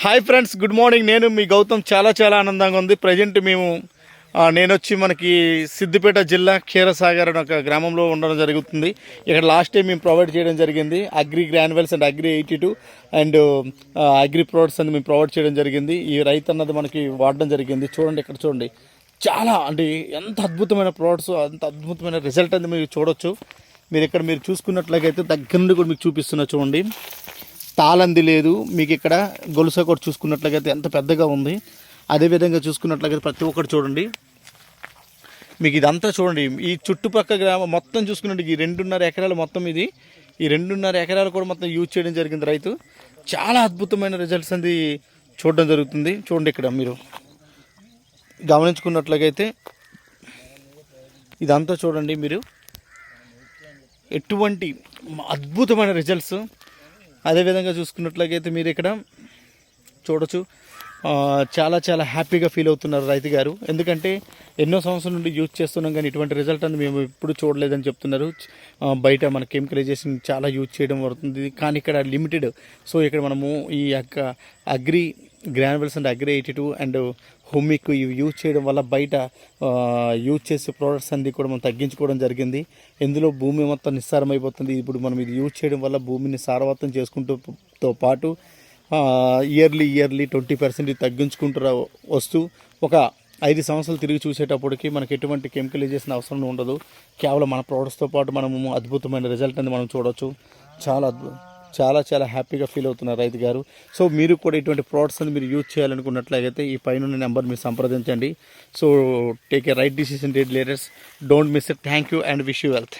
Hi friends, good morning. నేను మీ గౌతమ్. చాలా ఆనందంగా ఉంది. ప్రజెంట్ నేను వచ్చి మనకి సిద్దిపేట జిల్లా క్షీరసాగర్ అనే ఒక గ్రామంలో ఉండడం జరుగుతుంది. ఇక్కడ లాస్ట్ టైం మేము ప్రొవైడ్ చేయడం జరిగింది agri granules and agri 82 and agri products అని మేము ప్రొవైడ్ చేయడం జరిగింది. ఈ రైతు అన్నది మనకి వాడడం జరిగింది. చూడండి, ఇక్కడ చూడండి, చాలా అంటే ఎంత అద్భుతమైన ప్రోడక్ట్స్, అంత అద్భుతమైన రిజల్ట్ అనేది మీరు చూడొచ్చు. మీరు చూసుకున్నట్లయితే దగ్గర నుండి కూడా మీకు చూపిస్తున్నా చూడండి. తాళంది లేదు మీకు. ఇక్కడ గొలుస కూడా చూసుకున్నట్లయితే ఎంత పెద్దగా ఉంది. అదేవిధంగా చూసుకున్నట్లయితే ప్రతి ఒక్కటి చూడండి. మీకు ఇదంతా చూడండి, ఈ చుట్టుపక్కల గ్రామం మొత్తం చూసుకున్నట్టు ఈ 2.5 ఎకరాలు మొత్తం ఈ 2.5 ఎకరాలు కూడా మొత్తం యూజ్ చేయడం జరిగింది రైతు. చాలా అద్భుతమైన రిజల్ట్స్ అనేది చూడడం జరుగుతుంది. చూడండి, ఇక్కడ మీరు గమనించుకున్నట్లయితే ఇదంతా చూడండి మీరు, ఎటువంటి అద్భుతమైన రిజల్ట్స్. అదేవిధంగా చూసుకున్నట్లయితే మీరు ఇక్కడ చూడొచ్చు. చాలా హ్యాపీగా ఫీల్ అవుతున్నారు రైతు గారు. ఎందుకంటే ఎన్నో సంవత్సరాల నుండి యూజ్ చేస్తున్నాం కానీ ఇటువంటి రిజల్ట్ అని మేము ఎప్పుడు చూడలేదని చెప్తున్నారు. బయట మన కెమికలైజేషన్ చాలా యూజ్ చేయడం పడుతుంది, కానీ ఇక్కడ లిమిటెడ్. సో ఇక్కడ మనము ఈ యొక్క agri granules and agri 82 and humic ఇవి యూజ్ చేయడం వల్ల బయట యూజ్ చేసే ప్రోడక్ట్స్ అన్నీ కూడా మనం తగ్గించుకోవడం జరిగింది. ఇందులో భూమి మొత్తం నిస్సారమైపోతుంది. ఇప్పుడు మనం ఇది యూజ్ చేయడం వల్ల భూమిని సారవంతం చేసుకుంటూతో పాటు ఇయర్లీ 20% తగ్గించుకుంటూ వస్తూ ఒక 5 సంవత్సరాలు తిరిగి చూసేటప్పటికి మనకి ఎటువంటి కెమికలైజేషన్ అవసరం ఉండదు. కేవలం మన ప్రోడక్ట్స్తో పాటు మనము అద్భుతమైన రిజల్ట్ అనేది మనం చూడవచ్చు. చాలా హ్యాపీగా ఫీల్ అవుతున్నారు రైతు గారు. సో మీరు కూడా ఇటువంటి ప్రోడక్ట్స్ అని మీరు యూజ్ చేయాలనుకున్నట్లయితే ఈ పైన నెంబర్ మీరు సంప్రదించండి. So take a right decision, date letters. Don't miss it. Thank you and wish you wealth.